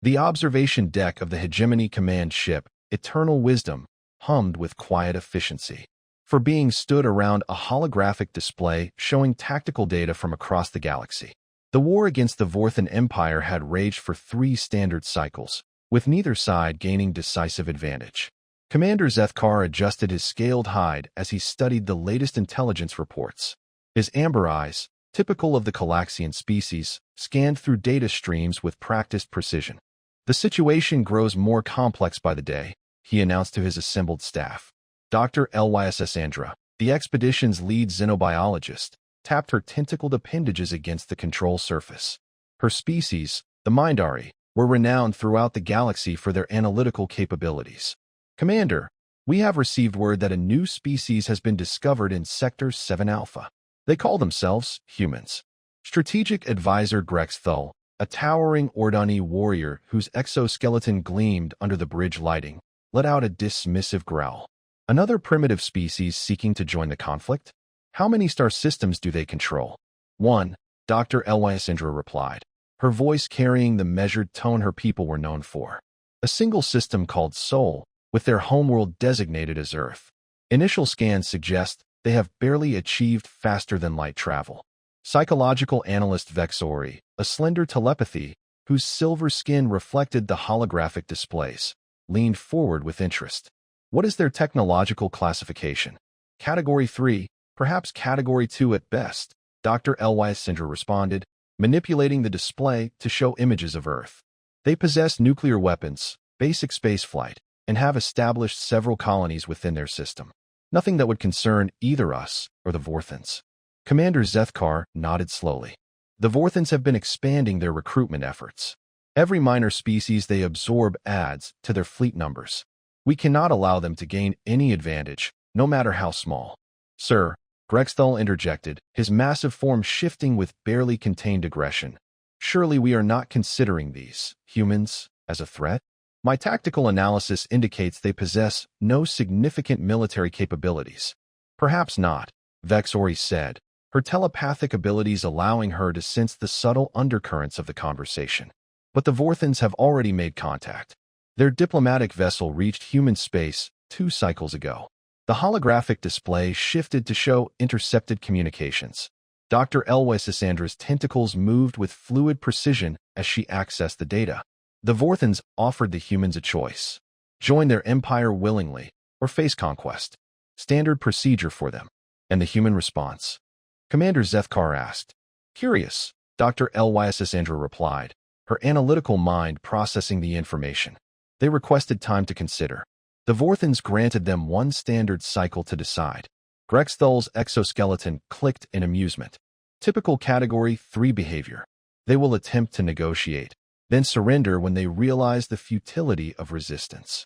The observation deck of the Hegemony Command ship, Eternal Wisdom, hummed with quiet efficiency. For being stood around a holographic display showing tactical data from across the galaxy. The war against the Vorthan Empire had raged for 3 standard cycles, with neither side gaining decisive advantage. Commander Zethkar adjusted his scaled hide as he studied the latest intelligence reports. His amber eyes, typical of the Calaxian species, scanned through data streams with practiced precision. The situation grows more complex by the day, he announced to his assembled staff. Dr. Lysandra, the expedition's lead xenobiologist, tapped her tentacled appendages against the control surface. Her species, the Mindari, were renowned throughout the galaxy for their analytical capabilities. Commander, we have received word that a new species has been discovered in Sector 7 Alpha. They call themselves humans. Strategic Advisor Grex Thull, a towering Ordani warrior whose exoskeleton gleamed under the bridge lighting, let out a dismissive growl. Another primitive species seeking to join the conflict? How many star systems do they control? 1, Dr. Lysandra replied, her voice carrying the measured tone her people were known for. A single system called Sol, with their homeworld designated as Earth. Initial scans suggest they have barely achieved faster-than-light travel. Psychological analyst Vexori, a slender telepathy whose silver skin reflected the holographic displays, leaned forward with interest. What is their technological classification? Category 3, perhaps Category 2 at best, Dr. Lysandra responded, manipulating the display to show images of Earth. They possess nuclear weapons, basic spaceflight, and have established several colonies within their system. Nothing that would concern either us or the Vorthans. Commander Zethkar nodded slowly. The Vorthans have been expanding their recruitment efforts. Every minor species they absorb adds to their fleet numbers. We cannot allow them to gain any advantage, no matter how small. Sir, Grexthal interjected, his massive form shifting with barely contained aggression. Surely we are not considering these humans as a threat? My tactical analysis indicates they possess no significant military capabilities. Perhaps not, Vexori said, her telepathic abilities allowing her to sense the subtle undercurrents of the conversation. But the Vorthans have already made contact. Their diplomatic vessel reached human space 2 cycles ago. The holographic display shifted to show intercepted communications. Dr. Lysandra's tentacles moved with fluid precision as she accessed the data. The Vorthans offered the humans a choice. Join their empire willingly, or face conquest. Standard procedure for them. And the human response? Commander Zethkar asked. Curious, Dr. Lysandra replied, her analytical mind processing the information. They requested time to consider. The Vorthans granted them 1 standard cycle to decide. Grexthal's exoskeleton clicked in amusement. Typical Category 3 behavior. They will attempt to negotiate, then surrender when they realize the futility of resistance.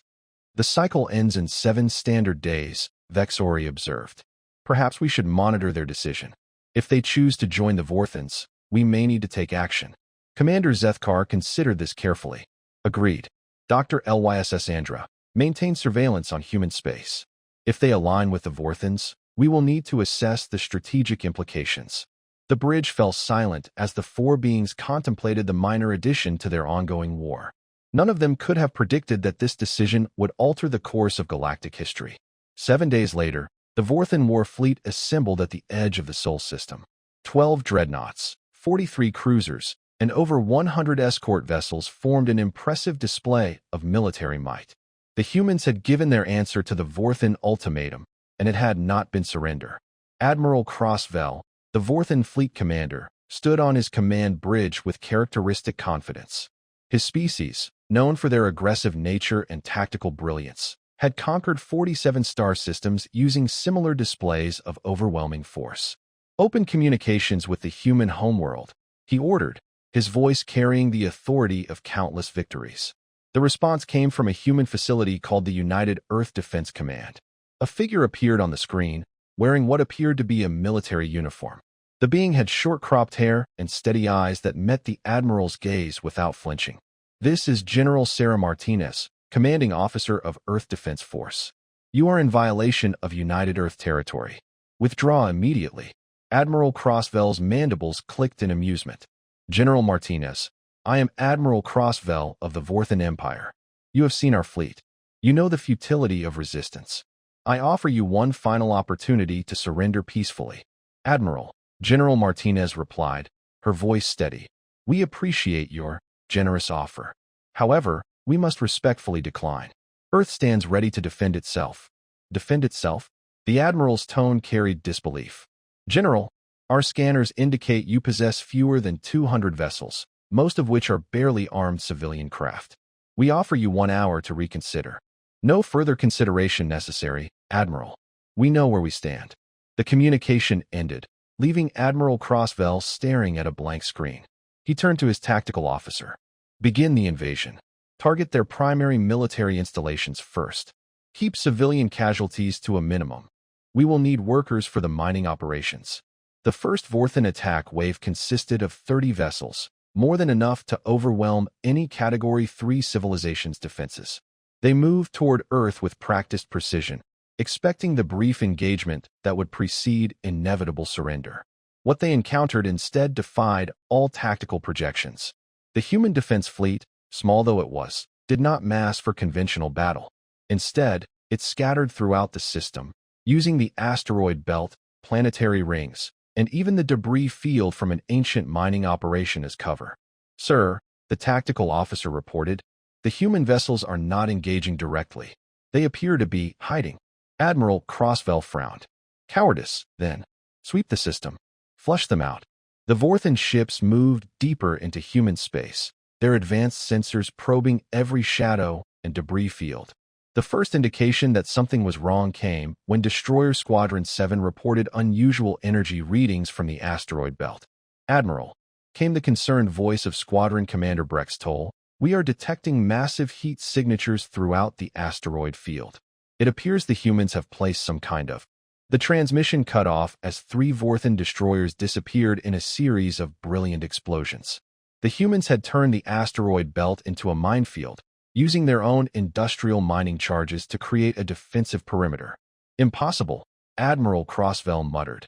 The cycle ends in 7 standard days, Vexori observed. Perhaps we should monitor their decision. If they choose to join the Vorthans, we may need to take action. Commander Zethkar considered this carefully. Agreed. Dr. Lysandra, maintain surveillance on human space. If they align with the Vorthans, we will need to assess the strategic implications. The bridge fell silent as the 4 beings contemplated the minor addition to their ongoing war. None of them could have predicted that this decision would alter the course of galactic history. 7 days later, the Vorthan war fleet assembled at the edge of the Sol system. 12 dreadnoughts, 43 cruisers, and over 100 escort vessels formed an impressive display of military might. The humans had given their answer to the Vorthan ultimatum, and it had not been surrender. Admiral Crossvell, the Vorthan fleet commander, stood on his command bridge with characteristic confidence. His species, known for their aggressive nature and tactical brilliance, had conquered 47 star systems using similar displays of overwhelming force. Open communications with the human homeworld, he ordered, his voice carrying the authority of countless victories. The response came from a human facility called the United Earth Defense Command. A figure appeared on the screen, wearing what appeared to be a military uniform. The being had short-cropped hair and steady eyes that met the Admiral's gaze without flinching. This is General Sarah Martinez, commanding officer of Earth Defense Force. You are in violation of United Earth territory. Withdraw immediately. Admiral Crossvell's mandibles clicked in amusement. General Martinez, I am Admiral Crossvell of the Vorthan Empire. You have seen our fleet. You know the futility of resistance. I offer you one final opportunity to surrender peacefully. Admiral, General Martinez replied, her voice steady. We appreciate your generous offer. However, we must respectfully decline. Earth stands ready to defend itself. Defend itself? The Admiral's tone carried disbelief. General, our scanners indicate you possess fewer than 200 vessels, most of which are barely armed civilian craft. We offer you 1 hour to reconsider. No further consideration necessary, Admiral. We know where we stand. The communication ended, leaving Admiral Crossvell staring at a blank screen. He turned to his tactical officer. Begin the invasion. Target their primary military installations first. Keep civilian casualties to a minimum. We will need workers for the mining operations. The first Vorthan attack wave consisted of 30 vessels, more than enough to overwhelm any Category 3 civilization's defenses. They moved toward Earth with practiced precision, expecting the brief engagement that would precede inevitable surrender. What they encountered instead defied all tactical projections. The human defense fleet, small though it was, did not mass for conventional battle. Instead, it scattered throughout the system, using the asteroid belt, planetary rings, and even the debris field from an ancient mining operation as cover. Sir, the tactical officer reported, the human vessels are not engaging directly. They appear to be hiding. Admiral Crossvell frowned. Cowardice, then. Sweep the system. Flush them out. The Vorthan ships moved deeper into human space, their advanced sensors probing every shadow and debris field. The first indication that something was wrong came when Destroyer Squadron 7 reported unusual energy readings from the asteroid belt. Admiral, came the concerned voice of Squadron Commander Brex Toll, we are detecting massive heat signatures throughout the asteroid field. It appears the humans have placed some kind of. The transmission cut off as 3 Vorthan destroyers disappeared in a series of brilliant explosions. The humans had turned the asteroid belt into a minefield, using their own industrial mining charges to create a defensive perimeter. Impossible, Admiral Crossvell muttered.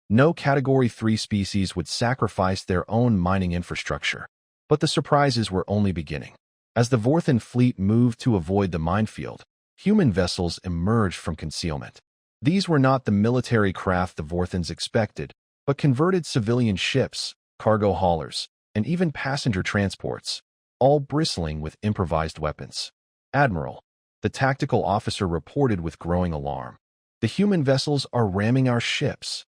No Category 3 species would sacrifice their own mining infrastructure. But the surprises were only beginning. As the Vorthan fleet moved to avoid the minefield, human vessels emerged from concealment. These were not the military craft the Vorthans expected, but converted civilian ships, cargo haulers, and even passenger transports, all bristling with improvised weapons. Admiral, the tactical officer reported with growing alarm. The human vessels are ramming our ships.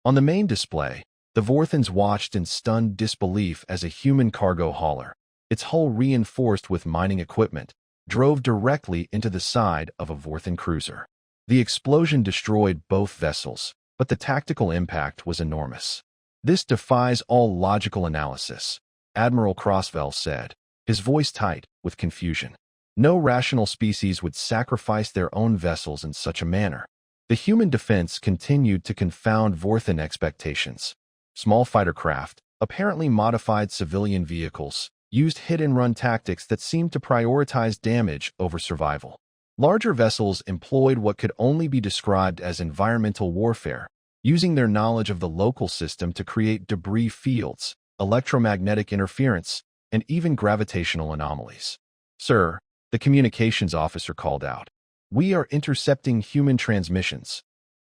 On the main display, the Vorthans watched in stunned disbelief as a human cargo hauler, its hull reinforced with mining equipment, drove directly into the side of a Vorthan cruiser. The explosion destroyed both vessels, but the tactical impact was enormous. This defies all logical analysis, Admiral Crossvell said, his voice tight with confusion. No rational species would sacrifice their own vessels in such a manner. The human defense continued to confound Vorthan expectations. Small fighter craft, apparently modified civilian vehicles, used hit-and-run tactics that seemed to prioritize damage over survival. Larger vessels employed what could only be described as environmental warfare, using their knowledge of the local system to create debris fields, electromagnetic interference, and even gravitational anomalies. Sir, the communications officer called out. We are intercepting human transmissions.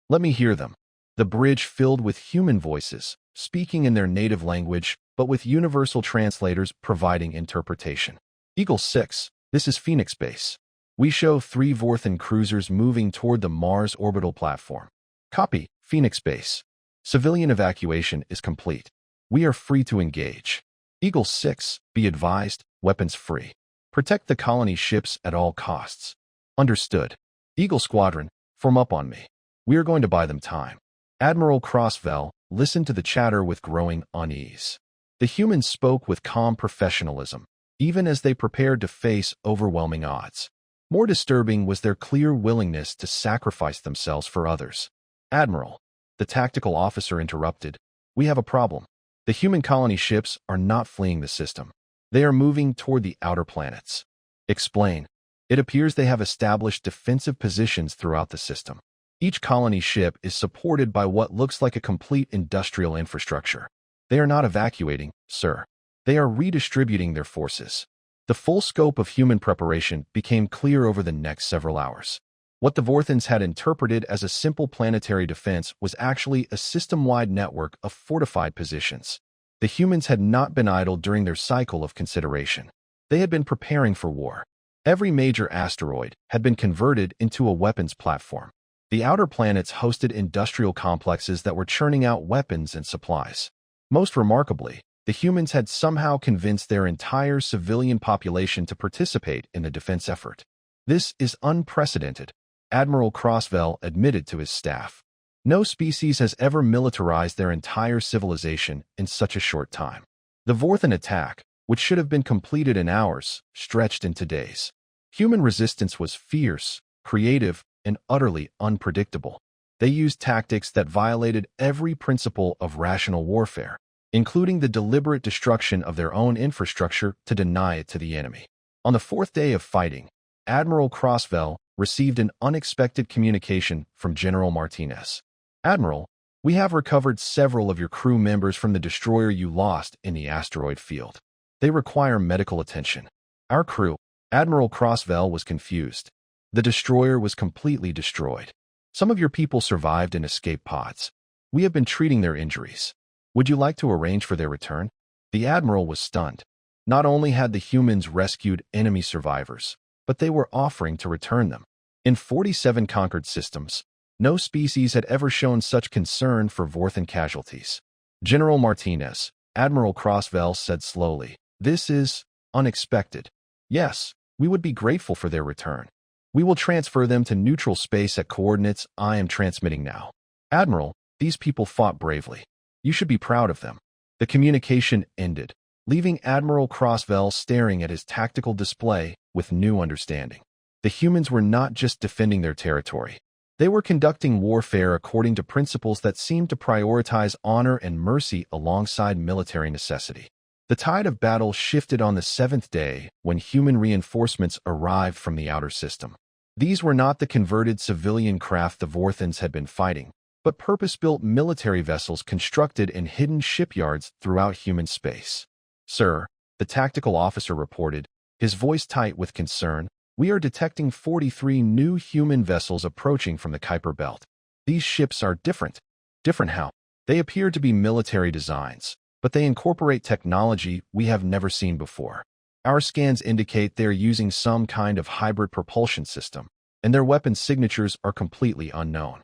Let me hear them. The bridge filled with human voices, speaking in their native language, but with universal translators providing interpretation. Eagle 6, this is Phoenix Base. We show 3 Vorthan cruisers moving toward the Mars orbital platform. Copy, Phoenix Base. Civilian evacuation is complete. We are free to engage. Eagle 6, be advised, weapons free. Protect the colony ships at all costs. Understood. Eagle Squadron, form up on me. We are going to buy them time. Admiral Crossvell listened to the chatter with growing unease. The humans spoke with calm professionalism, even as they prepared to face overwhelming odds. More disturbing was their clear willingness to sacrifice themselves for others. Admiral, the tactical officer interrupted, we have a problem. The human colony ships are not fleeing the system. They are moving toward the outer planets. Explain. It appears they have established defensive positions throughout the system. Each colony ship is supported by what looks like a complete industrial infrastructure. They are not evacuating, sir. They are redistributing their forces. The full scope of human preparation became clear over the next several hours. What the Vorthans had interpreted as a simple planetary defense was actually a system-wide network of fortified positions. The humans had not been idle during their cycle of consideration. They had been preparing for war. Every major asteroid had been converted into a weapons platform. The outer planets hosted industrial complexes that were churning out weapons and supplies. Most remarkably, the humans had somehow convinced their entire civilian population to participate in the defense effort. This is unprecedented, Admiral Crossvell admitted to his staff. No species has ever militarized their entire civilization in such a short time. The Vorthan attack, which should have been completed in hours, stretched into days. Human resistance was fierce, creative, and utterly unpredictable. They used tactics that violated every principle of rational warfare, including the deliberate destruction of their own infrastructure to deny it to the enemy. On the fourth day of fighting, Admiral Crossvell received an unexpected communication from General Martinez. "Admiral, we have recovered several of your crew members from the destroyer you lost in the asteroid field. They require medical attention." Our crew, Admiral Crossvell was confused. The destroyer was completely destroyed. "Some of your people survived in escape pods. We have been treating their injuries. Would you like to arrange for their return?" The Admiral was stunned. Not only had the humans rescued enemy survivors, but they were offering to return them. In 47 conquered systems, no species had ever shown such concern for Vorthan casualties. General Martinez, Admiral Crossvell said slowly, "This is unexpected. Yes, we would be grateful for their return. We will transfer them to neutral space at coordinates I am transmitting now. Admiral, these people fought bravely. You should be proud of them." The communication ended, leaving Admiral Crossvell staring at his tactical display with new understanding. The humans were not just defending their territory. They were conducting warfare according to principles that seemed to prioritize honor and mercy alongside military necessity. The tide of battle shifted on the seventh day when human reinforcements arrived from the outer system. These were not the converted civilian craft the Vorthans had been fighting, but purpose-built military vessels constructed in hidden shipyards throughout human space. "Sir," the tactical officer reported, his voice tight with concern, "we are detecting 43 new human vessels approaching from the Kuiper Belt. These ships are different." "Different how?" "They appear to be military designs, but they incorporate technology we have never seen before. Our scans indicate they're using some kind of hybrid propulsion system, and their weapon signatures are completely unknown."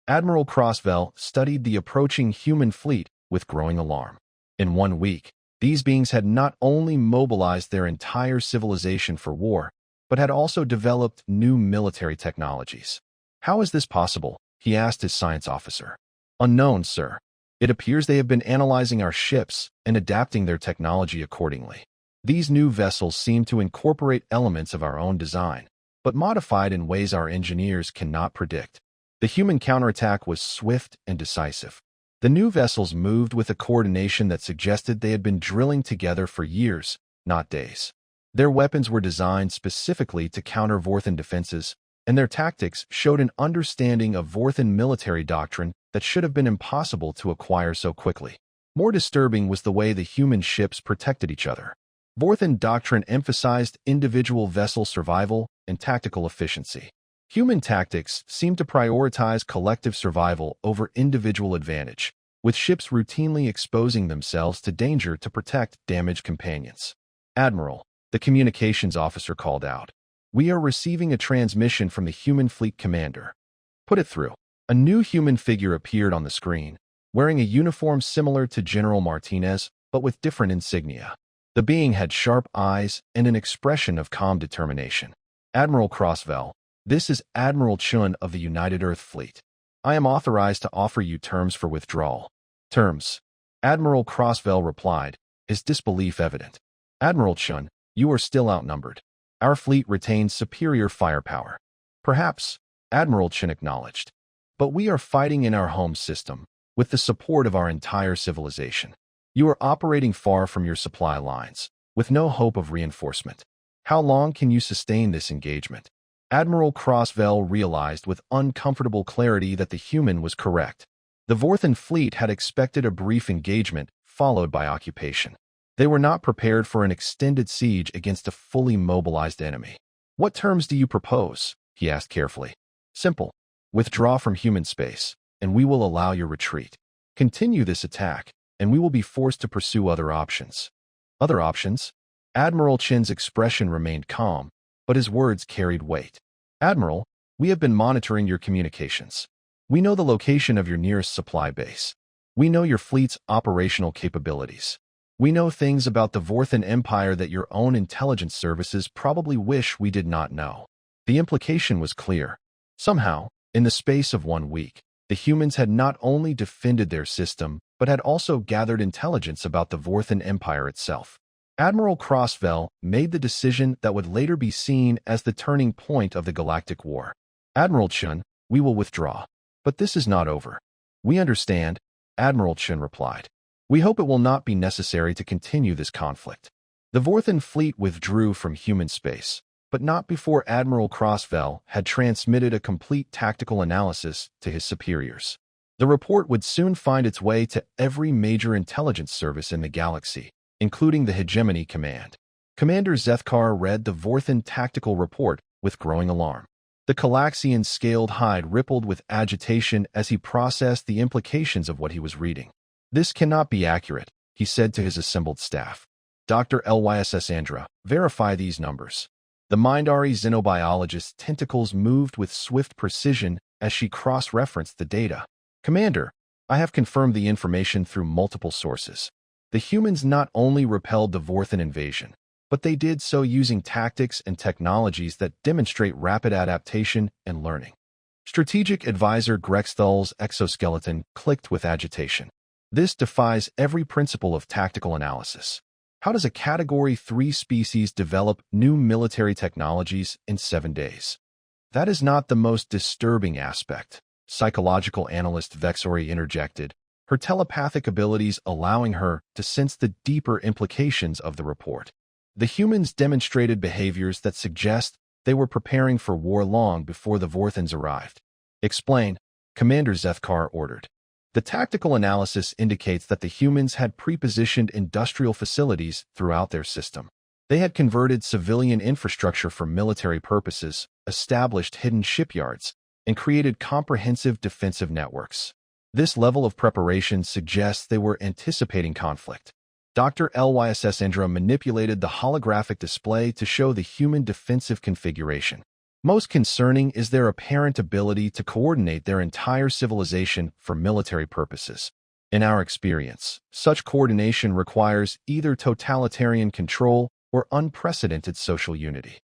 Admiral Crossvell studied the approaching human fleet with growing alarm. In 1 week, these beings had not only mobilized their entire civilization for war, but had also developed new military technologies. "How is this possible?" he asked his science officer. "Unknown, sir. It appears they have been analyzing our ships and adapting their technology accordingly. These new vessels seem to incorporate elements of our own design, but modified in ways our engineers cannot predict." The human counterattack was swift and decisive. The new vessels moved with a coordination that suggested they had been drilling together for years, not days. Their weapons were designed specifically to counter Vorthan defenses, and their tactics showed an understanding of Vorthan military doctrine that should have been impossible to acquire so quickly. More disturbing was the way the human ships protected each other. Vorthan doctrine emphasized individual vessel survival and tactical efficiency. Human tactics seemed to prioritize collective survival over individual advantage, with ships routinely exposing themselves to danger to protect damaged companions. "Admiral," the communications officer called out, "we are receiving a transmission from the human fleet commander." "Put it through." A new human figure appeared on the screen, wearing a uniform similar to General Martinez, but with different insignia. The being had sharp eyes and an expression of calm determination. "Admiral Crossvell, this is Admiral Chun of the United Earth Fleet. I am authorized to offer you terms for withdrawal." "Terms?" Admiral Crossvell replied, his disbelief evident. "Admiral Chun, you are still outnumbered. Our fleet retains superior firepower." "Perhaps," Admiral Chun acknowledged. "But we are fighting in our home system, with the support of our entire civilization. You are operating far from your supply lines, with no hope of reinforcement. How long can you sustain this engagement?" Admiral Crossvell realized with uncomfortable clarity that the human was correct. The Vorthan fleet had expected a brief engagement, followed by occupation. They were not prepared for an extended siege against a fully mobilized enemy. "What terms do you propose?" he asked carefully. "Simple. Withdraw from human space, and we will allow your retreat. Continue this attack, and we will be forced to pursue other options." "Other options?" Admiral Chin's expression remained calm, but his words carried weight. "Admiral, we have been monitoring your communications. We know the location of your nearest supply base. We know your fleet's operational capabilities. We know things about the Vorthan Empire that your own intelligence services probably wish we did not know." The implication was clear. Somehow, in the space of 1 week, the humans had not only defended their system, but had also gathered intelligence about the Vorthan Empire itself. Admiral Crossfell made the decision that would later be seen as the turning point of the Galactic War. "Admiral Chen, we will withdraw. But this is not over." "We understand," Admiral Chen replied. "We hope it will not be necessary to continue this conflict." The Vorthan fleet withdrew from human space, but not before Admiral Crossfell had transmitted a complete tactical analysis to his superiors. The report would soon find its way to every major intelligence service in the galaxy, including the Hegemony Command. Commander Zethkar read the Vorthan tactical report with growing alarm. The Calaxian's scaled hide rippled with agitation as he processed the implications of what he was reading. "This cannot be accurate," he said to his assembled staff. "Dr. Lysandra, verify these numbers." The Mindari xenobiologist's tentacles moved with swift precision as she cross-referenced the data. "Commander, I have confirmed the information through multiple sources. The humans not only repelled the Vorthan invasion, but they did so using tactics and technologies that demonstrate rapid adaptation and learning." Strategic advisor Grexthal's exoskeleton clicked with agitation. "This defies every principle of tactical analysis. How does a Category 3 species develop new military technologies in 7 days?" "That is not the most disturbing aspect," psychological analyst Vexori interjected, her telepathic abilities allowing her to sense the deeper implications of the report. "The humans demonstrated behaviors that suggest they were preparing for war long before the Vorthans arrived." "Explain," Commander Zethkar ordered. "The tactical analysis indicates that the humans had prepositioned industrial facilities throughout their system. They had converted civilian infrastructure for military purposes, established hidden shipyards, and created comprehensive defensive networks. This level of preparation suggests they were anticipating conflict." Dr. Lysandra manipulated the holographic display to show the human defensive configuration. "Most concerning is their apparent ability to coordinate their entire civilization for military purposes. In our experience, such coordination requires either totalitarian control or unprecedented social unity.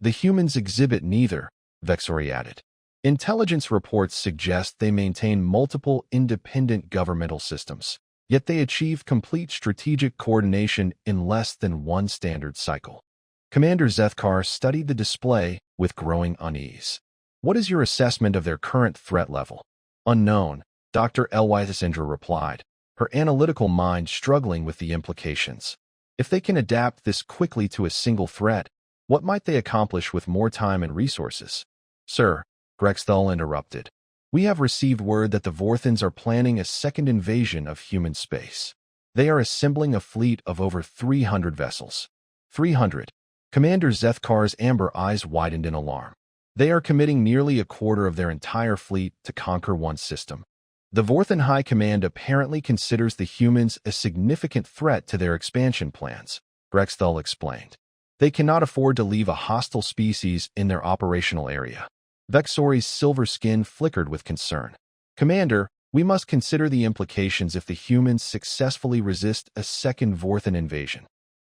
The humans exhibit neither," Vexori added. "Intelligence reports suggest they maintain multiple independent governmental systems, yet they achieve complete strategic coordination in less than 1 standard cycle." Commander Zethkar studied the display with growing unease. "What is your assessment of their current threat level?" "Unknown," Dr. Lysandra replied, her analytical mind struggling with the implications. "If they can adapt this quickly to a single threat, what might they accomplish with more time and resources?" "Sir," Grexthal interrupted, "we have received word that the Vorthans are planning a second invasion of human space. They are assembling a fleet of over 300 vessels." 300. Commander Zethkar's amber eyes widened in alarm. "They are committing nearly a quarter of their entire fleet to conquer one system. The Vorthan High Command apparently considers the humans a significant threat to their expansion plans," Grexthal explained. "They cannot afford to leave a hostile species in their operational area." Vexori's silver skin flickered with concern. "Commander, we must consider the implications if the humans successfully resist a second Vorthan invasion."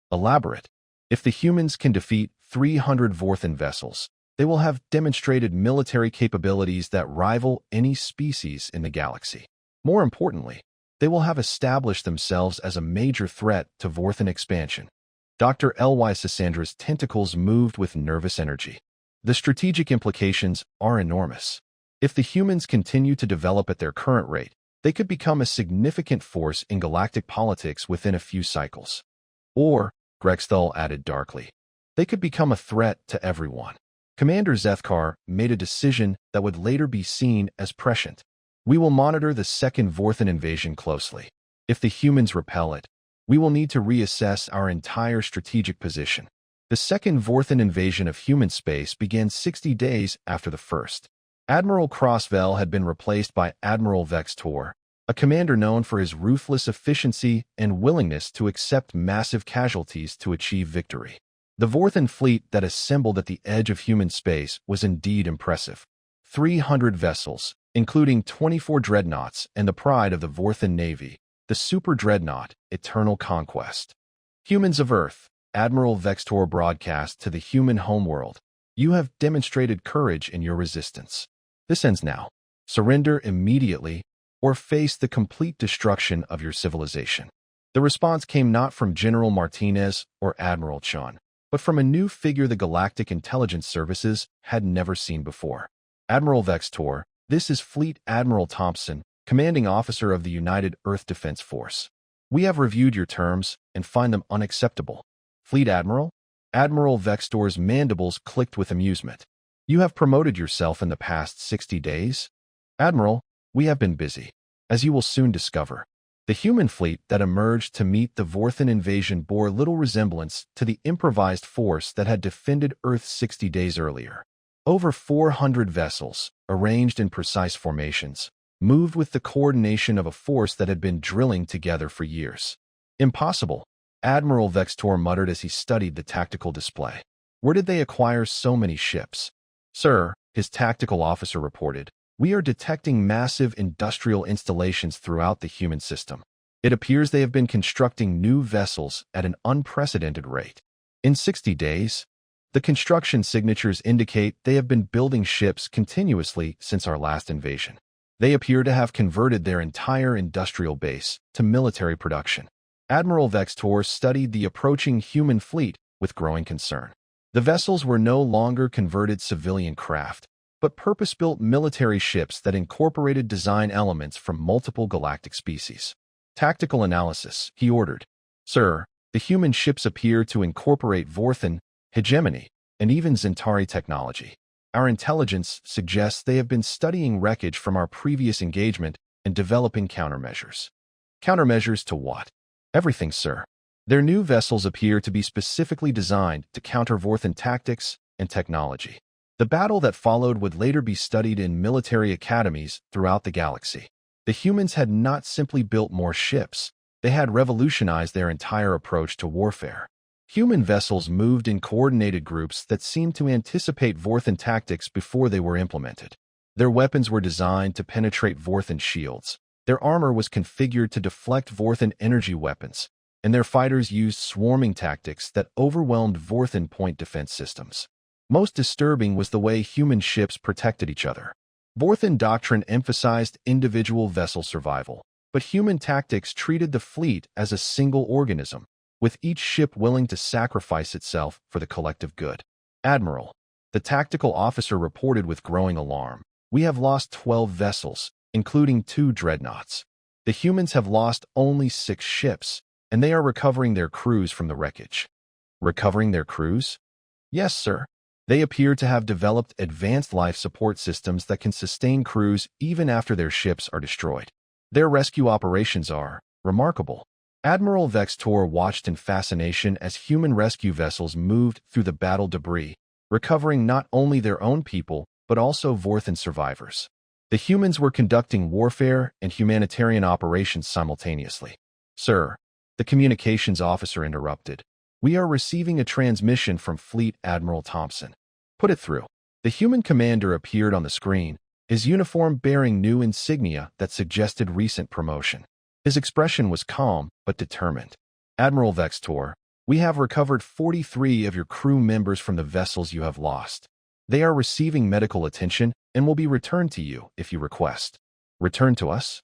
"Elaborate." "If the humans can defeat 300 Vorthan vessels, they will have demonstrated military capabilities that rival any species in the galaxy. More importantly, they will have established themselves as a major threat to Vorthan expansion." Dr. Lysandra's tentacles moved with nervous energy. "The strategic implications are enormous. If the humans continue to develop at their current rate, they could become a significant force in galactic politics within a few cycles. Or," Grexthal added darkly, "they could become a threat to everyone." Commander Zethkar made a decision that would later be seen as prescient. "We will monitor the second Vorthan invasion closely. If the humans repel it, We will need to reassess our entire strategic position. The second Vorthan invasion of human space began 60 days after the first. Admiral Crossvell had been replaced by Admiral Vextor, a commander known for his ruthless efficiency and willingness to accept massive casualties to achieve victory. The Vorthan fleet that assembled at the edge of human space was indeed impressive. 300 vessels, including 24 dreadnoughts and the pride of the Vorthan Navy, the Super Dreadnought, Eternal Conquest. Humans of Earth, Admiral Vextor broadcast to the human homeworld. You have demonstrated courage in your resistance. This ends now. Surrender immediately or face the complete destruction of your civilization. The response came not from General Martinez or Admiral Chun, but from a new figure the Galactic Intelligence Services had never seen before. Admiral Vextor, this is Fleet Admiral Thompson, commanding officer of the United Earth Defense Force. We have reviewed your terms and find them unacceptable. Fleet Admiral? Admiral Vextor's mandibles clicked with amusement. You have promoted yourself in the past 60 days? Admiral, we have been busy. As you will soon discover, the human fleet that emerged to meet the Vorthan invasion bore little resemblance to the improvised force that had defended Earth 60 days earlier. Over 400 vessels, arranged in precise formations, moved with the coordination of a force that had been drilling together for years. Impossible, Admiral Vextor muttered as he studied the tactical display. Where did they acquire so many ships? Sir, his tactical officer reported, we are detecting massive industrial installations throughout the human system. It appears they have been constructing new vessels at an unprecedented rate. In 60 days, the construction signatures indicate they have been building ships continuously since our last invasion. They appear to have converted their entire industrial base to military production. Admiral Vextor studied the approaching human fleet with growing concern. The vessels were no longer converted civilian craft, but purpose-built military ships that incorporated design elements from multiple galactic species. Tactical analysis, he ordered. Sir, the human ships appear to incorporate Vorthan, hegemony, and even Zentari technology. Our intelligence suggests they have been studying wreckage from our previous engagement and developing countermeasures. Countermeasures to what? Everything, sir. Their new vessels appear to be specifically designed to counter Vorthan tactics and technology. The battle that followed would later be studied in military academies throughout the galaxy. The humans had not simply built more ships, they had revolutionized their entire approach to warfare. Human vessels moved in coordinated groups that seemed to anticipate Vorthan tactics before they were implemented. Their weapons were designed to penetrate Vorthan shields. Their armor was configured to deflect Vorthan energy weapons, and their fighters used swarming tactics that overwhelmed Vorthan point defense systems. Most disturbing was the way human ships protected each other. Vorthan doctrine emphasized individual vessel survival, but human tactics treated the fleet as a single organism, with each ship willing to sacrifice itself for the collective good. Admiral, the tactical officer reported with growing alarm, we have lost 12 vessels, including 2 dreadnoughts. The humans have lost only 6 ships, and they are recovering their crews from the wreckage. Recovering their crews? Yes, sir. They appear to have developed advanced life support systems that can sustain crews even after their ships are destroyed. Their rescue operations are remarkable. Admiral Vextor watched in fascination as human rescue vessels moved through the battle debris, recovering not only their own people, but also Vorthan survivors. The humans were conducting warfare and humanitarian operations simultaneously. Sir, the communications officer interrupted. We are receiving a transmission from Fleet Admiral Thompson. Put it through. The human commander appeared on the screen, his uniform bearing new insignia that suggested recent promotion. His expression was calm but determined. Admiral Vextor, we have recovered 43 of your crew members from the vessels you have lost. They are receiving medical attention and will be returned to you if you request. Returned to us?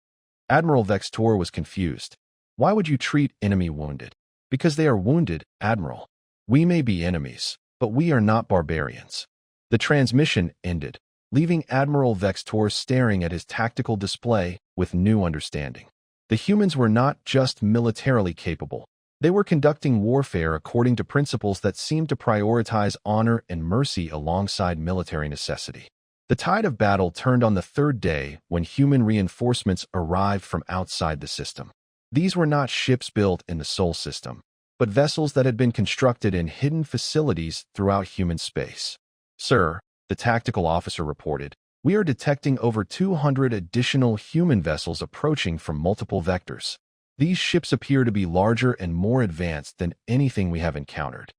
Admiral Vextor was confused. Why would you treat enemy wounded? Because they are wounded, Admiral. We may be enemies, but we are not barbarians. The transmission ended, leaving Admiral Vextor staring at his tactical display with new understanding. The humans were not just militarily capable. They were conducting warfare according to principles that seemed to prioritize honor and mercy alongside military necessity. The tide of battle turned on the third day when human reinforcements arrived from outside the system. These were not ships built in the Sol system, but vessels that had been constructed in hidden facilities throughout human space. "Sir," the tactical officer reported, "we are detecting over 200 additional human vessels approaching from multiple vectors. These ships appear to be larger and more advanced than anything we have encountered."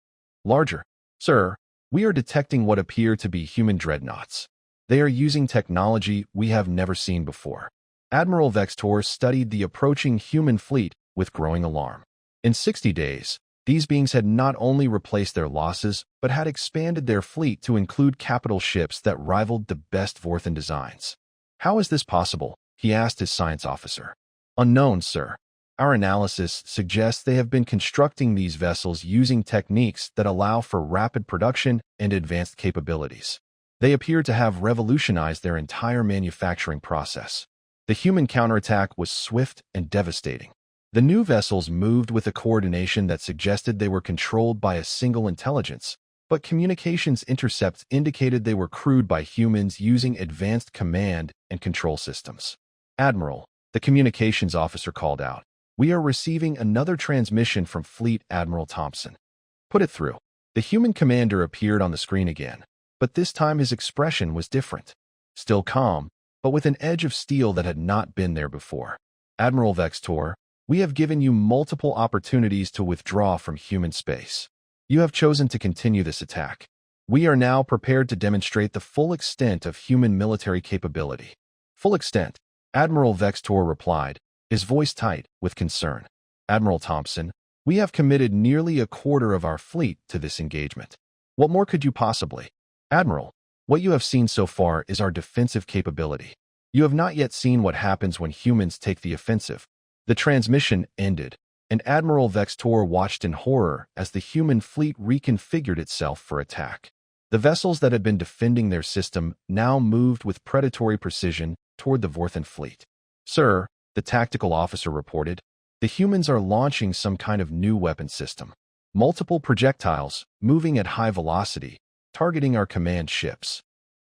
"Larger?" "Sir, we are detecting what appear to be human dreadnoughts. They are using technology we have never seen before." Admiral Vextor studied the approaching human fleet with growing alarm. In 60 days, these beings had not only replaced their losses, but had expanded their fleet to include capital ships that rivaled the best Vorthan designs. "How is this possible?" he asked his science officer. "Unknown, sir. Our analysis suggests they have been constructing these vessels using techniques that allow for rapid production and advanced capabilities. They appear to have revolutionized their entire manufacturing process." The human counterattack was swift and devastating. The new vessels moved with a coordination that suggested they were controlled by a single intelligence, but communications intercepts indicated they were crewed by humans using advanced command and control systems. "Admiral," the communications officer called out, "we are receiving another transmission from Fleet Admiral Thompson." "Put it through." The human commander appeared on the screen again, but this time his expression was different. Still calm, but with an edge of steel that had not been there before. "Admiral Vextor, we have given you multiple opportunities to withdraw from human space. You have chosen to continue this attack. We are now prepared to demonstrate the full extent of human military capability." "Full extent?" Admiral Vextor replied, his voice tight with concern. "Admiral Thompson, we have committed nearly a quarter of our fleet to this engagement. What more could you possibly?" "Admiral, what you have seen so far is our defensive capability. You have not yet seen what happens when humans take the offensive." The transmission ended, and Admiral Vextor watched in horror as the human fleet reconfigured itself for attack. The vessels that had been defending their system now moved with predatory precision toward the Vorthan fleet. "Sir," the tactical officer reported, "the humans are launching some kind of new weapon system. Multiple projectiles, moving at high velocity, targeting our command ships.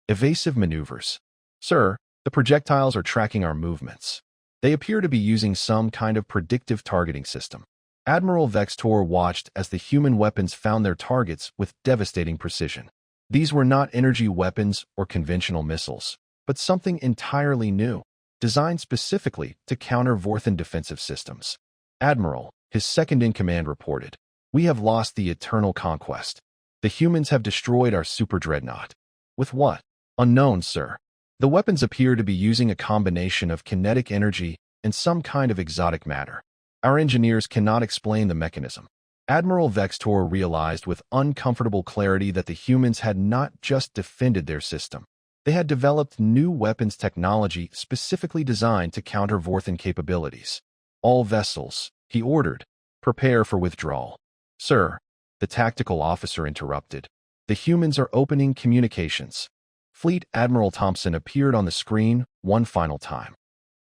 Evasive maneuvers. Sir, the projectiles are tracking our movements. They appear to be using some kind of predictive targeting system." Admiral Vextor watched as the human weapons found their targets with devastating precision. These were not energy weapons or conventional missiles, but something entirely new, designed specifically to counter Vorthan defensive systems. "Admiral," his second-in-command reported, "we have lost the Eternal Conquest. The humans have destroyed our super dreadnought." "With what?" "Unknown, sir. The weapons appear to be using a combination of kinetic energy and some kind of exotic matter. Our engineers cannot explain the mechanism." Admiral Vextor realized with uncomfortable clarity that the humans had not just defended their system. They had developed new weapons technology specifically designed to counter Vorthan capabilities. "All vessels," he ordered, "prepare for withdrawal." "Sir," the tactical officer interrupted, "the humans are opening communications." Fleet Admiral Thompson appeared on the screen one final time.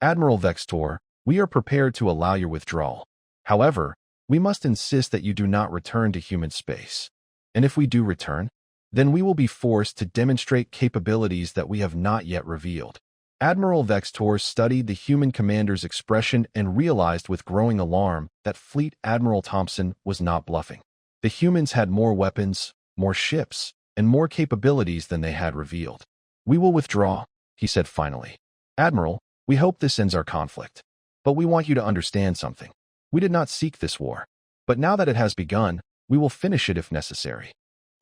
"Admiral Vextor, we are prepared to allow your withdrawal. However, we must insist that you do not return to human space. And if we do return, then we will be forced to demonstrate capabilities that we have not yet revealed." Admiral Vextor studied the human commander's expression and realized with growing alarm that Fleet Admiral Thompson was not bluffing. The humans had more weapons, more ships, and more capabilities than they had revealed. "We will withdraw," he said finally. "Admiral, we hope this ends our conflict. But we want you to understand something. We did not seek this war. But now that it has begun, we will finish it if necessary."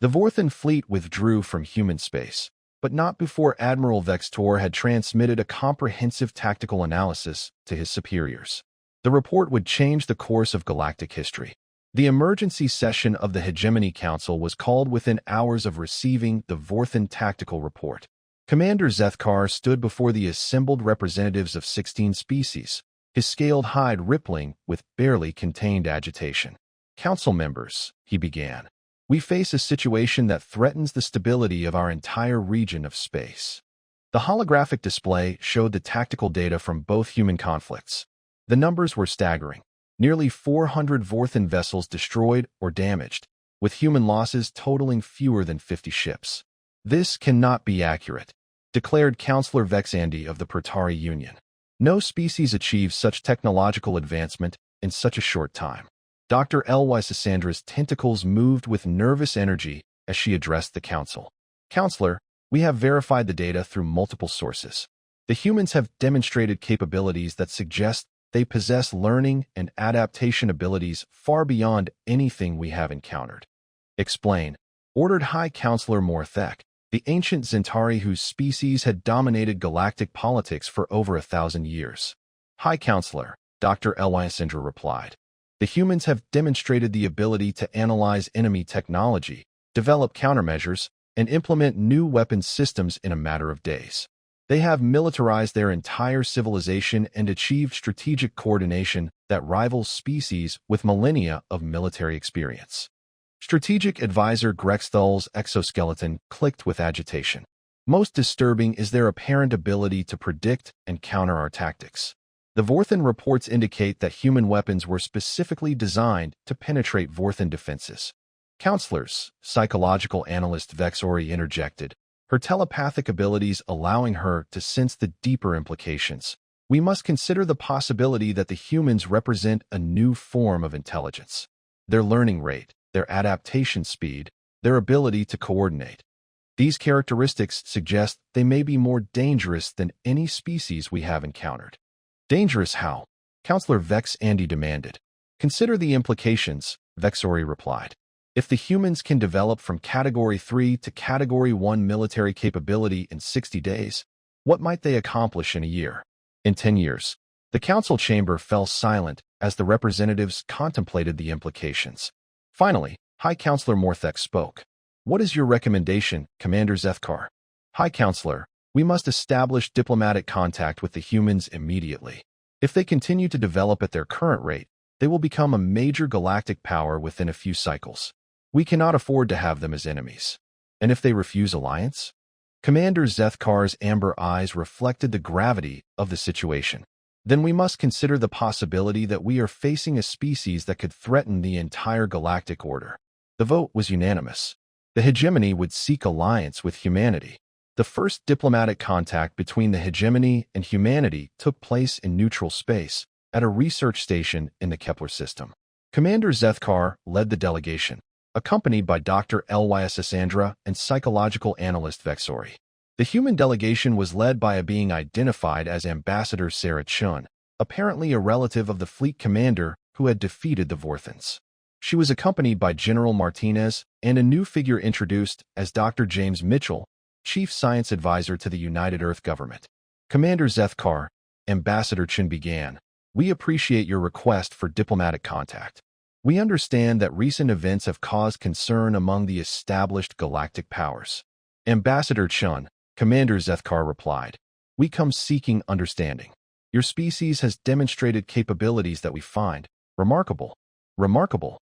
The Vorthan fleet withdrew from human space, but not before Admiral Vextor had transmitted a comprehensive tactical analysis to his superiors. The report would change the course of galactic history. The emergency session of the Hegemony Council was called within hours of receiving the Vorthan tactical report. Commander Zethkar stood before the assembled representatives of 16 species, his scaled hide rippling with barely contained agitation. "Council members," he began, "we face a situation that threatens the stability of our entire region of space." The holographic display showed the tactical data from both human conflicts. The numbers were staggering. Nearly 400 Vorthan vessels destroyed or damaged, with human losses totaling fewer than 50 ships. "This cannot be accurate," declared Councillor Vexandi of the Protari Union. "No species achieves such technological advancement in such a short time. Dr. Lyssandra's tentacles moved with nervous energy as she addressed the council. Counselor, we have verified the data through multiple sources. The humans have demonstrated capabilities that suggest they possess learning and adaptation abilities far beyond anything we have encountered. Explain, ordered High Counselor Morthek, the ancient Zentari whose species had dominated galactic politics for over 1,000 years. High Counselor, Dr. Lysandra replied. The humans have demonstrated the ability to analyze enemy technology, develop countermeasures, and implement new weapons systems in a matter of days. They have militarized their entire civilization and achieved strategic coordination that rivals species with millennia of military experience. Strategic advisor Grexthal's exoskeleton clicked with agitation. Most disturbing is their apparent ability to predict and counter our tactics. The Vorthan reports indicate that human weapons were specifically designed to penetrate Vorthan defenses. Counselors, psychological analyst Vexori interjected, her telepathic abilities allowing her to sense the deeper implications. We must consider the possibility that the humans represent a new form of intelligence. Their learning rate, their adaptation speed, their ability to coordinate. These characteristics suggest they may be more dangerous than any species we have encountered. Dangerous how? Counselor Vex Andy demanded. Consider the implications, Vexori replied. If the humans can develop from Category 3 to Category 1 military capability in 60 days, what might they accomplish in a year? In 10 years? The council chamber fell silent as the representatives contemplated the implications. Finally, High Counselor Morthek spoke. What is your recommendation, Commander Zethkar? High Counselor, we must establish diplomatic contact with the humans immediately. If they continue to develop at their current rate, they will become a major galactic power within a few cycles. We cannot afford to have them as enemies. And if they refuse alliance? Commander Zethkar's amber eyes reflected the gravity of the situation. Then we must consider the possibility that we are facing a species that could threaten the entire galactic order. The vote was unanimous. The hegemony would seek alliance with humanity. The first diplomatic contact between the hegemony and humanity took place in neutral space, at a research station in the Kepler system. Commander Zethkar led the delegation, accompanied by Dr. Lysandra and psychological analyst Vexori. The human delegation was led by a being identified as Ambassador Sarah Chun, apparently a relative of the fleet commander who had defeated the Vorthans. She was accompanied by General Martinez and a new figure introduced as Dr. James Mitchell, Chief Science Advisor to the United Earth Government. Commander Zethkar, Ambassador Chun began. We appreciate your request for diplomatic contact. We understand that recent events have caused concern among the established galactic powers. Ambassador Chun, Commander Zethkar replied. We come seeking understanding. Your species has demonstrated capabilities that we find remarkable. Remarkable.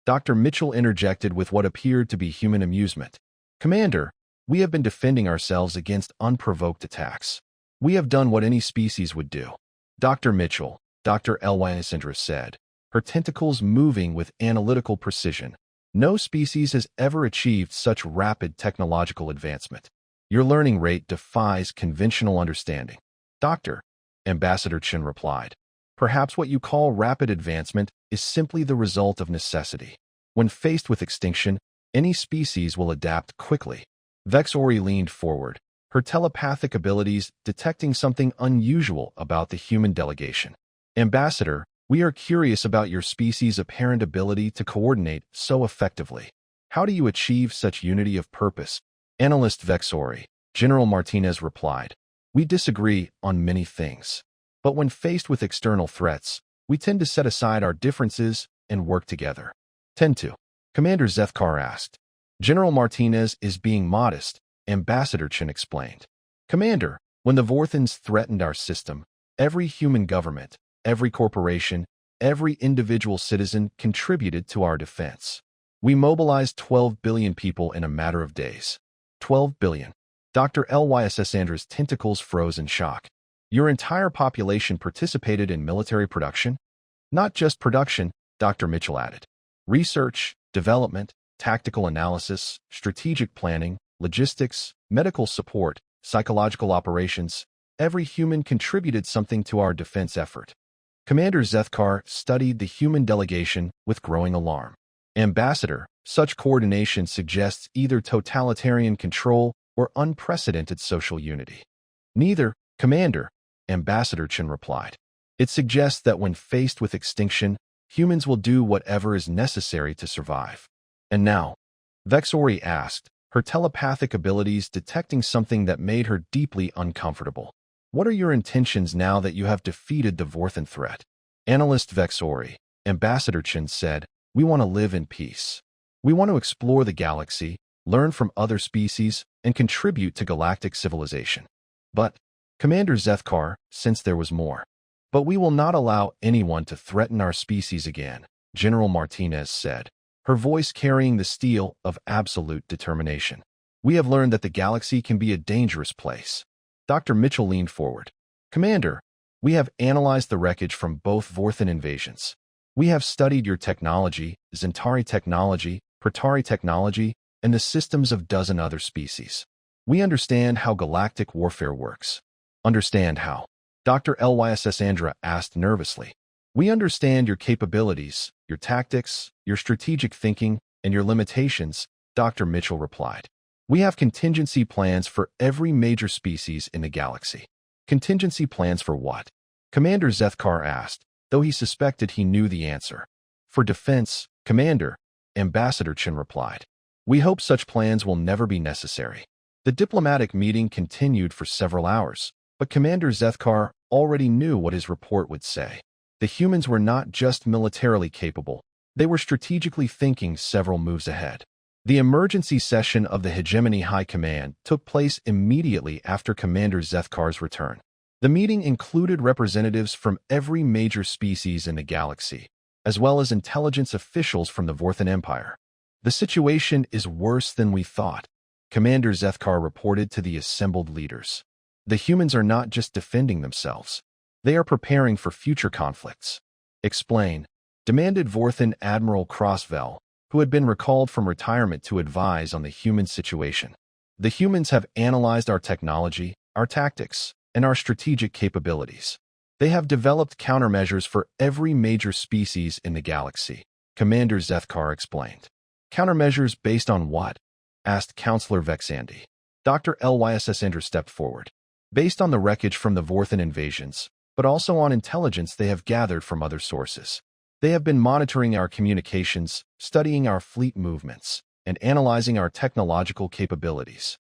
Dr. Mitchell interjected with what appeared to be human amusement. Commander, we have been defending ourselves against unprovoked attacks. We have done what any species would do. Dr. Mitchell, Dr. Lysandra said, her tentacles moving with analytical precision. No species has ever achieved such rapid technological advancement. Your learning rate defies conventional understanding. Doctor, Ambassador Chen replied. Perhaps what you call rapid advancement is simply the result of necessity. When faced with extinction, any species will adapt quickly. Vexori leaned forward, her telepathic abilities detecting something unusual about the human delegation. Ambassador, we are curious about your species' apparent ability to coordinate so effectively. How do you achieve such unity of purpose? Analyst Vexori, General Martinez replied. We disagree on many things. But when faced with external threats, we tend to set aside our differences and work together. Tend to? Commander Zethkar asked. General Martinez is being modest, Ambassador Chen explained. Commander, when the Vorthans threatened our system, every human government, every corporation, every individual citizen contributed to our defense. We mobilized 12 billion people in a matter of days. 12 billion. Dr. Lyssandra's tentacles froze in shock. Your entire population participated in military production? Not just production, Dr. Mitchell added. Research, development, tactical analysis, strategic planning, logistics, medical support, psychological operations. Every human contributed something to our defense effort. Commander Zethkar studied the human delegation with growing alarm. Ambassador, such coordination suggests either totalitarian control or unprecedented social unity. Neither, Commander, Ambassador Chen replied. It suggests that when faced with extinction, humans will do whatever is necessary to survive. And now, Vexori asked, her telepathic abilities detecting something that made her deeply uncomfortable. What are your intentions now that you have defeated the Vorthan threat? Analyst Vexori, Ambassador Chen said, we want to live in peace. We want to explore the galaxy, learn from other species, and contribute to galactic civilization. But, Commander Zethkar, since there was more. But we will not allow anyone to threaten our species again, General Martinez said, her voice carrying the steel of absolute determination. We have learned that the galaxy can be a dangerous place. Dr. Mitchell leaned forward. Commander, we have analyzed the wreckage from both Vorthan invasions. We have studied your technology, Zentari technology, Praetari technology, and the systems of dozen other species. We understand how galactic warfare works. Understand how? Dr. Lyss Andra asked nervously. We understand your capabilities, your tactics, your strategic thinking, and your limitations, Dr. Mitchell replied. We have contingency plans for every major species in the galaxy. Contingency plans for what? Commander Zethkar asked, though he suspected he knew the answer. For defense, Commander, Ambassador Chen replied. We hope such plans will never be necessary. The diplomatic meeting continued for several hours, but Commander Zethkar already knew what his report would say. The humans were not just militarily capable, they were strategically thinking several moves ahead. The emergency session of the Hegemony High Command took place immediately after Commander Zethkar's return. The meeting included representatives from every major species in the galaxy, as well as intelligence officials from the Vorthan Empire. The situation is worse than we thought, Commander Zethkar reported to the assembled leaders. The humans are not just defending themselves. They are preparing for future conflicts. Explain, demanded Vorthan Admiral Crossvell, who had been recalled from retirement to advise on the human situation. The humans have analyzed our technology, our tactics, and our strategic capabilities. They have developed countermeasures for every major species in the galaxy, Commander Zethkar explained. Countermeasures based on what? Asked Counselor Vexandi. Dr. Lyss Andra stepped forward. Based on the wreckage from the Vorthan invasions, but also on intelligence they have gathered from other sources. They have been monitoring our communications, studying our fleet movements, and analyzing our technological capabilities.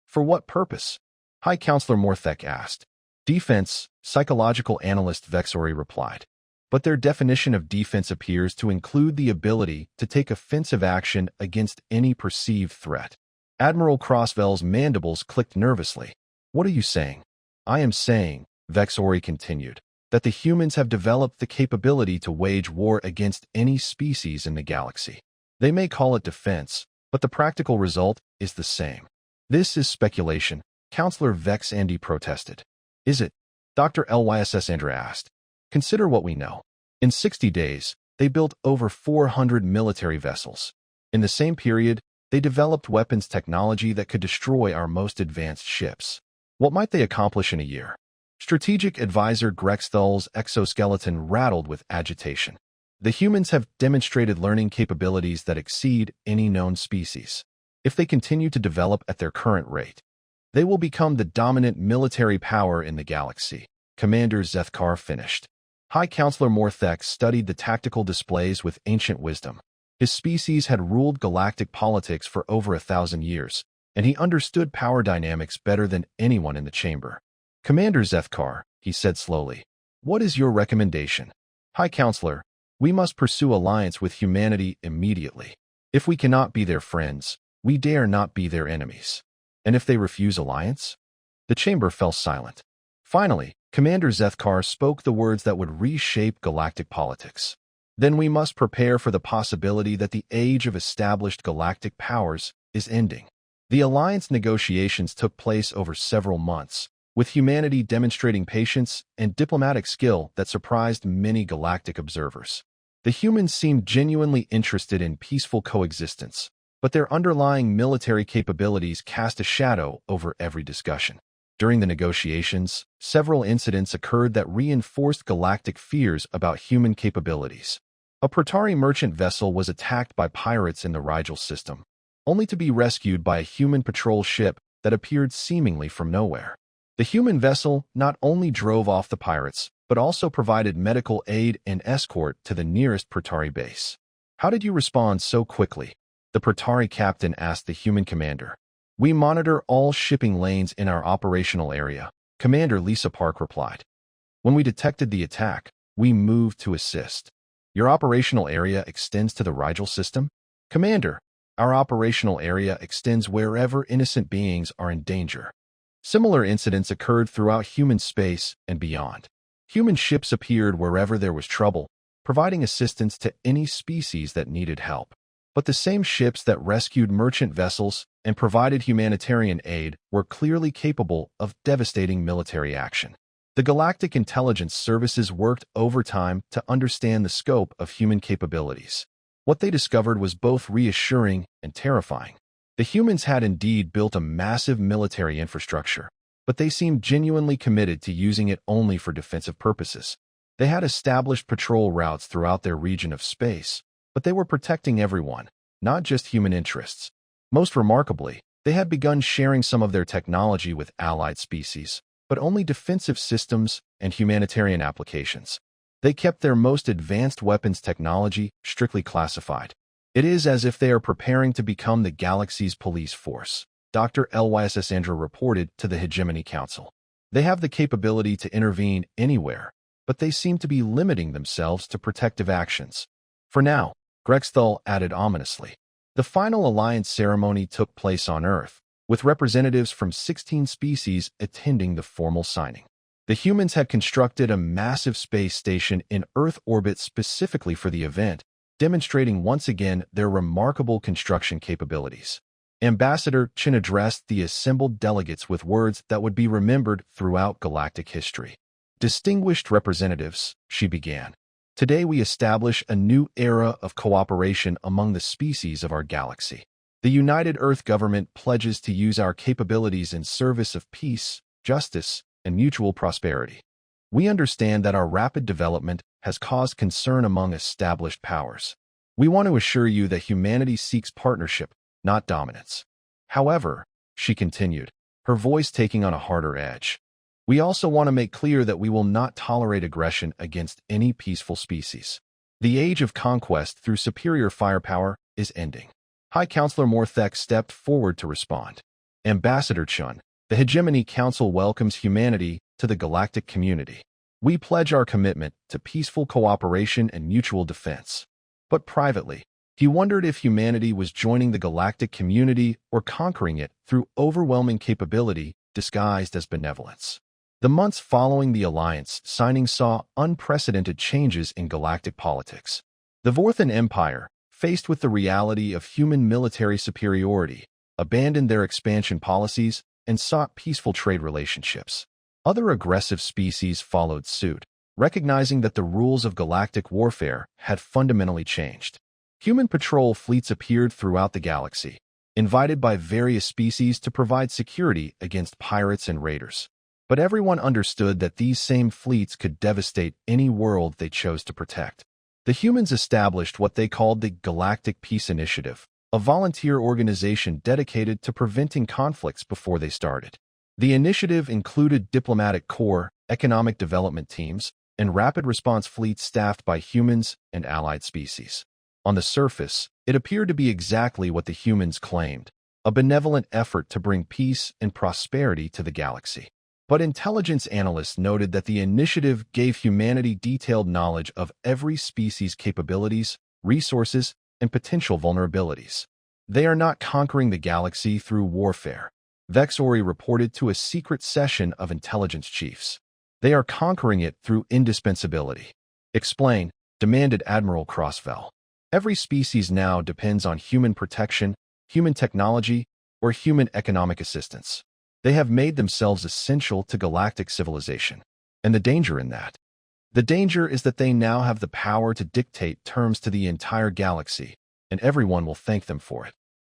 For what purpose? High Counselor Morthek asked. Defense, psychological analyst Vexori replied. But their definition of defense appears to include the ability to take offensive action against any perceived threat. Admiral Crossvell's mandibles clicked nervously. What are you saying? I am saying, Vexori continued, that the humans have developed the capability to wage war against any species in the galaxy. They may call it defense, but the practical result is the same. This is speculation, Counselor Vexandi protested. Is it? Dr. Lyss Andra asked. Consider what we know. In 60 days, they built over 400 military vessels. In the same period, they developed weapons technology that could destroy our most advanced ships. What might they accomplish in a year? Strategic advisor Grexthull's exoskeleton rattled with agitation. The humans have demonstrated learning capabilities that exceed any known species. If they continue to develop at their current rate, they will become the dominant military power in the galaxy, Commander Zethkar finished. High Counselor Morthek studied the tactical displays with ancient wisdom. His species had ruled galactic politics for over 1,000 years, and he understood power dynamics better than anyone in the chamber. Commander Zethkar, he said slowly, what is your recommendation? High Counselor, we must pursue alliance with humanity immediately. If we cannot be their friends, we dare not be their enemies. And if they refuse alliance? The chamber fell silent. Finally, Commander Zethkar spoke the words that would reshape galactic politics. Then we must prepare for the possibility that the age of established galactic powers is ending. The alliance negotiations took place over several months, with humanity demonstrating patience and diplomatic skill that surprised many galactic observers. The humans seemed genuinely interested in peaceful coexistence, but their underlying military capabilities cast a shadow over every discussion. During the negotiations, several incidents occurred that reinforced galactic fears about human capabilities. A Protari merchant vessel was attacked by pirates in the Rigel system, only to be rescued by a human patrol ship that appeared seemingly from nowhere. The human vessel not only drove off the pirates, but also provided medical aid and escort to the nearest Protari base. "How did you respond so quickly?" the Protari captain asked the human commander. "We monitor all shipping lanes in our operational area," Commander Lisa Park replied. "When we detected the attack, we moved to assist." "Your operational area extends to the Rigel system?" "Commander, our operational area extends wherever innocent beings are in danger." Similar incidents occurred throughout human space and beyond. Human ships appeared wherever there was trouble, providing assistance to any species that needed help. But the same ships that rescued merchant vessels and provided humanitarian aid were clearly capable of devastating military action. The Galactic Intelligence Services worked overtime to understand the scope of human capabilities. What they discovered was both reassuring and terrifying. The humans had indeed built a massive military infrastructure, but they seemed genuinely committed to using it only for defensive purposes. They had established patrol routes throughout their region of space, but they were protecting everyone, not just human interests. Most remarkably, they had begun sharing some of their technology with allied species, but only defensive systems and humanitarian applications. They kept their most advanced weapons technology strictly classified. "It is as if they are preparing to become the galaxy's police force," Dr. Lysandra reported to the Hegemony Council. "They have the capability to intervene anywhere, but they seem to be limiting themselves to protective actions. For now," Grexthal added ominously. The final alliance ceremony took place on Earth, with representatives from 16 species attending the formal signing. The humans had constructed a massive space station in Earth orbit specifically for the event, demonstrating once again their remarkable construction capabilities. Ambassador Chin addressed the assembled delegates with words that would be remembered throughout galactic history. "Distinguished representatives," she began, "today we establish a new era of cooperation among the species of our galaxy. The United Earth Government pledges to use our capabilities in service of peace, justice, and mutual prosperity. We understand that our rapid development has caused concern among established powers. We want to assure you that humanity seeks partnership, not dominance. However," she continued, her voice taking on a harder edge, "we also want to make clear that we will not tolerate aggression against any peaceful species. The age of conquest through superior firepower is ending." High Counselor Morthek stepped forward to respond. "Ambassador Chun, the Hegemony Council welcomes humanity to the galactic community. We pledge our commitment to peaceful cooperation and mutual defense." But privately, he wondered if humanity was joining the galactic community or conquering it through overwhelming capability disguised as benevolence. The months following the alliance signing saw unprecedented changes in galactic politics. The Vorthan Empire, faced with the reality of human military superiority, abandoned their expansion policies and sought peaceful trade relationships. Other aggressive species followed suit, recognizing that the rules of galactic warfare had fundamentally changed. Human patrol fleets appeared throughout the galaxy, invited by various species to provide security against pirates and raiders. But everyone understood that these same fleets could devastate any world they chose to protect. The humans established what they called the Galactic Peace Initiative, a volunteer organization dedicated to preventing conflicts before they started. The initiative included diplomatic corps, economic development teams, and rapid response fleets staffed by humans and allied species. On the surface, it appeared to be exactly what the humans claimed, a benevolent effort to bring peace and prosperity to the galaxy. But intelligence analysts noted that the initiative gave humanity detailed knowledge of every species' capabilities, resources, and potential vulnerabilities. "They are not conquering the galaxy through warfare," Vexori reported to a secret session of intelligence chiefs. "They are conquering it through indispensability." "Explain," demanded Admiral Crossfell. "Every species now depends on human protection, human technology, or human economic assistance. They have made themselves essential to galactic civilization. And the danger in that? The danger is that they now have the power to dictate terms to the entire galaxy, and everyone will thank them for it."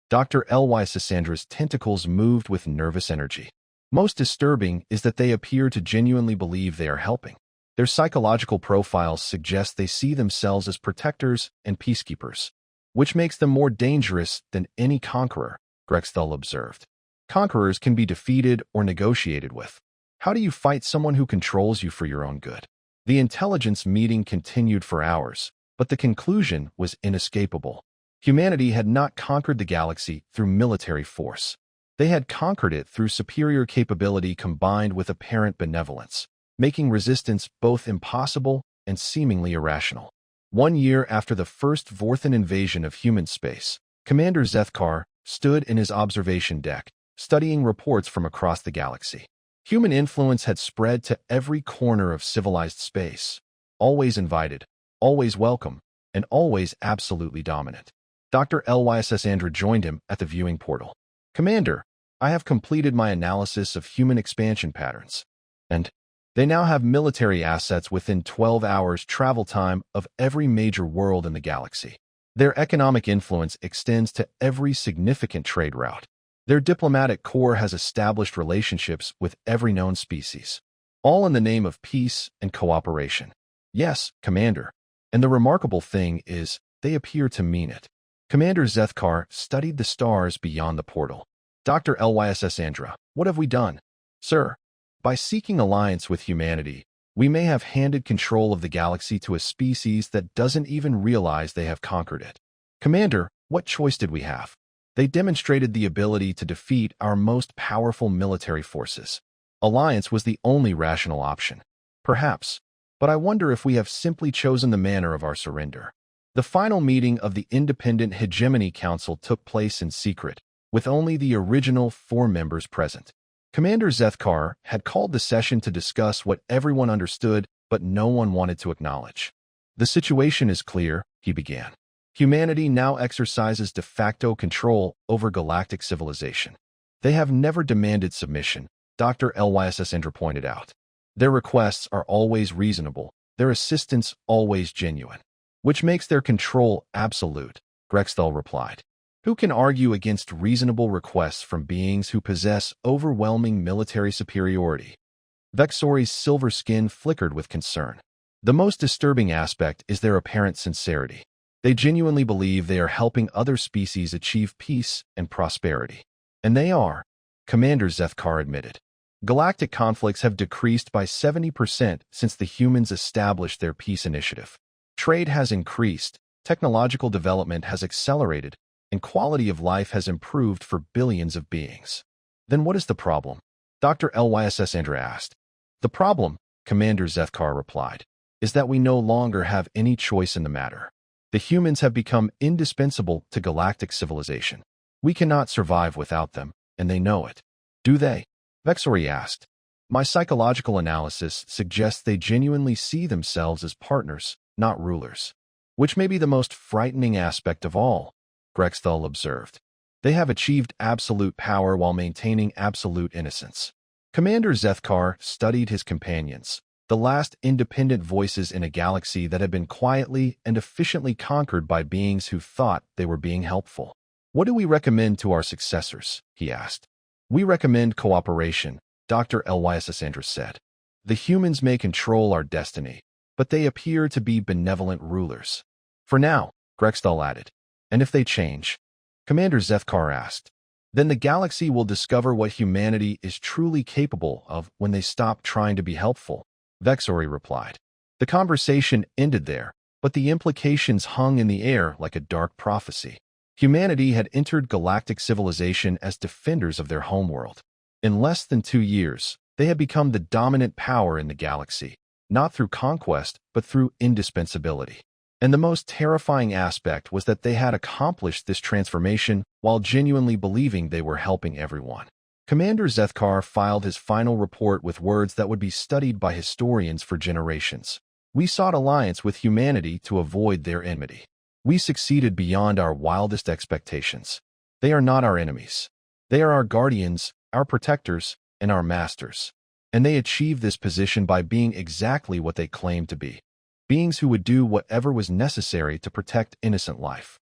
Dr. Lysandра's tentacles moved with nervous energy. Most disturbing is that they appear to genuinely believe they are helping. Their psychological profiles suggest they see themselves as protectors and peacekeepers, which makes them more dangerous than any conqueror, Grexthal observed. Conquerors can be defeated or negotiated with. How do you fight someone who controls you for your own good? The intelligence meeting continued for hours, but the conclusion was inescapable. Humanity had not conquered the galaxy through military force. They had conquered it through superior capability combined with apparent benevolence, making resistance both impossible and seemingly irrational. 1 year after the first Vorthan invasion of human space, Commander Zethkar stood in his observation deck, studying reports from across the galaxy. Human influence had spread to every corner of civilized space, always invited, always welcome, and always absolutely dominant. Dr. Lyss Andra joined him at the viewing portal. Commander, I have completed my analysis of human expansion patterns, and they now have military assets within 12 hours travel time of every major world in the galaxy. Their economic influence extends to every significant trade route. Their diplomatic corps has established relationships with every known species, all in the name of peace and cooperation. Yes, Commander. And the remarkable thing is, they appear to mean it. Commander Zethkar studied the stars beyond the portal. Dr. Lyss Andra, what have we done? Sir, by seeking alliance with humanity, we may have handed control of the galaxy to a species that doesn't even realize they have conquered it. Commander, what choice did we have? They demonstrated the ability to defeat our most powerful military forces. Alliance was the only rational option. Perhaps, but I wonder if we have simply chosen the manner of our surrender. The final meeting of the Independent Hegemony Council took place in secret, with only the original 4 members present. Commander Zethkar had called the session to discuss what everyone understood but no one wanted to acknowledge. The situation is clear, he began. Humanity now exercises de facto control over galactic civilization. They have never demanded submission, Dr. Lyss Andra pointed out. Their requests are always reasonable, their assistance always genuine, which makes their control absolute, Grexthal replied. Who can argue against reasonable requests from beings who possess overwhelming military superiority? Vexori's silver skin flickered with concern. The most disturbing aspect is their apparent sincerity. They genuinely believe they are helping other species achieve peace and prosperity. And they are, Commander Zethkar admitted. Galactic conflicts have decreased by 70% since the humans established their peace initiative. Trade has increased, technological development has accelerated, and quality of life has improved for billions of beings. Then what is the problem? Dr. Lyss Andra asked. The problem, Commander Zethkar replied, is that we no longer have any choice in the matter. The humans have become indispensable to galactic civilization. We cannot survive without them, and they know it. Do they? Vexori asked. My psychological analysis suggests they genuinely see themselves as partners, not rulers. Which may be the most frightening aspect of all, Grexthal observed. They have achieved absolute power while maintaining absolute innocence. Commander Zethkar studied his companions, the last independent voices in a galaxy that had been quietly and efficiently conquered by beings who thought they were being helpful. What do we recommend to our successors? He asked. We recommend cooperation, Dr. Lyss Andra said. The humans may control our destiny, but they appear to be benevolent rulers. For now, Grexthal added. And if they change? Commander Zethkar asked. Then the galaxy will discover what humanity is truly capable of when they stop trying to be helpful, Vexori replied. The conversation ended there, but the implications hung in the air like a dark prophecy. Humanity had entered galactic civilization as defenders of their homeworld. In less than 2 years, they had become the dominant power in the galaxy, not through conquest, but through indispensability. And the most terrifying aspect was that they had accomplished this transformation while genuinely believing they were helping everyone. Commander Zethkar filed his final report with words that would be studied by historians for generations. We sought alliance with humanity to avoid their enmity. We succeeded beyond our wildest expectations. They are not our enemies. They are our guardians, our protectors, and our masters. And they achieved this position by being exactly what they claimed to be. Beings who would do whatever was necessary to protect innocent life.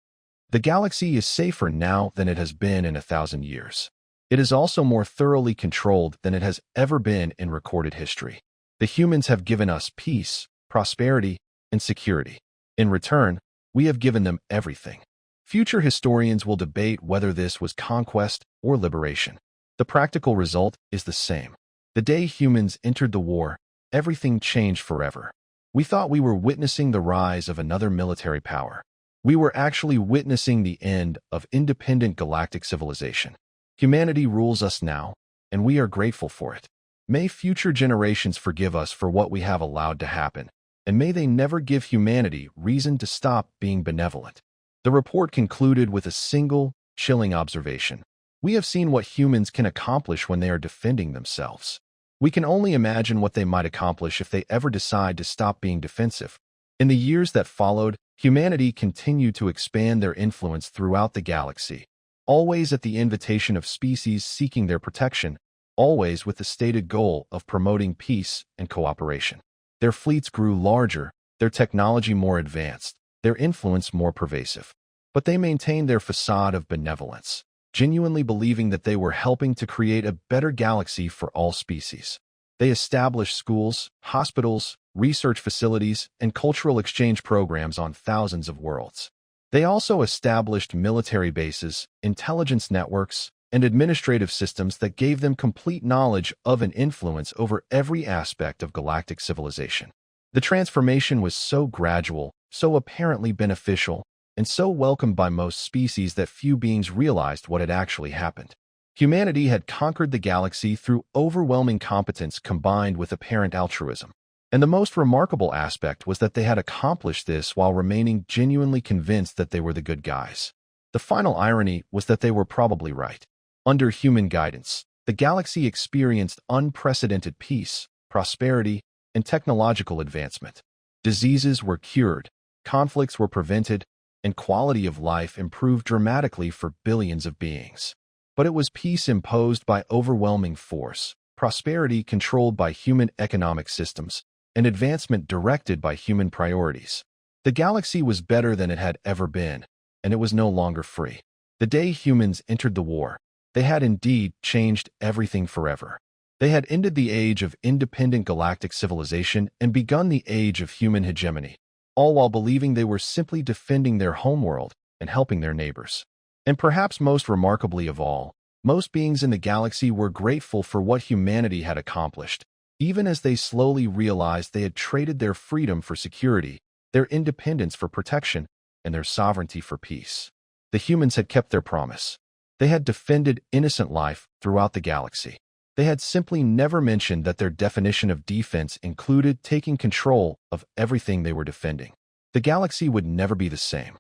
The galaxy is safer now than it has been in 1,000 years. It is also more thoroughly controlled than it has ever been in recorded history. The humans have given us peace, prosperity, and security. In return, we have given them everything. Future historians will debate whether this was conquest or liberation. The practical result is the same. The day humans entered the war, everything changed forever. We thought we were witnessing the rise of another military power. We were actually witnessing the end of independent galactic civilization. Humanity rules us now, and we are grateful for it. May future generations forgive us for what we have allowed to happen, and may they never give humanity reason to stop being benevolent. The report concluded with a single, chilling observation. We have seen what humans can accomplish when they are defending themselves. We can only imagine what they might accomplish if they ever decide to stop being defensive. In the years that followed, humanity continued to expand their influence throughout the galaxy, always at the invitation of species seeking their protection, always with the stated goal of promoting peace and cooperation. Their fleets grew larger, their technology more advanced, their influence more pervasive. But they maintained their facade of benevolence, genuinely believing that they were helping to create a better galaxy for all species. They established schools, hospitals, research facilities, and cultural exchange programs on thousands of worlds. They also established military bases, intelligence networks, and administrative systems that gave them complete knowledge of and influence over every aspect of galactic civilization. The transformation was so gradual, so apparently beneficial, and so welcomed by most species that few beings realized what had actually happened. Humanity had conquered the galaxy through overwhelming competence combined with apparent altruism. And the most remarkable aspect was that they had accomplished this while remaining genuinely convinced that they were the good guys. The final irony was that they were probably right. Under human guidance, the galaxy experienced unprecedented peace, prosperity, and technological advancement. Diseases were cured, conflicts were prevented, and quality of life improved dramatically for billions of beings. But it was peace imposed by overwhelming force, prosperity controlled by human economic systems, and advancement directed by human priorities. The galaxy was better than it had ever been, and it was no longer free. The day humans entered the war, they had indeed changed everything forever. They had ended the age of independent galactic civilization and begun the age of human hegemony, all while believing they were simply defending their homeworld and helping their neighbors. And perhaps most remarkably of all, most beings in the galaxy were grateful for what humanity had accomplished, even as they slowly realized they had traded their freedom for security, their independence for protection, and their sovereignty for peace. The humans had kept their promise. They had defended innocent life throughout the galaxy. They had simply never mentioned that their definition of defense included taking control of everything they were defending. The galaxy would never be the same.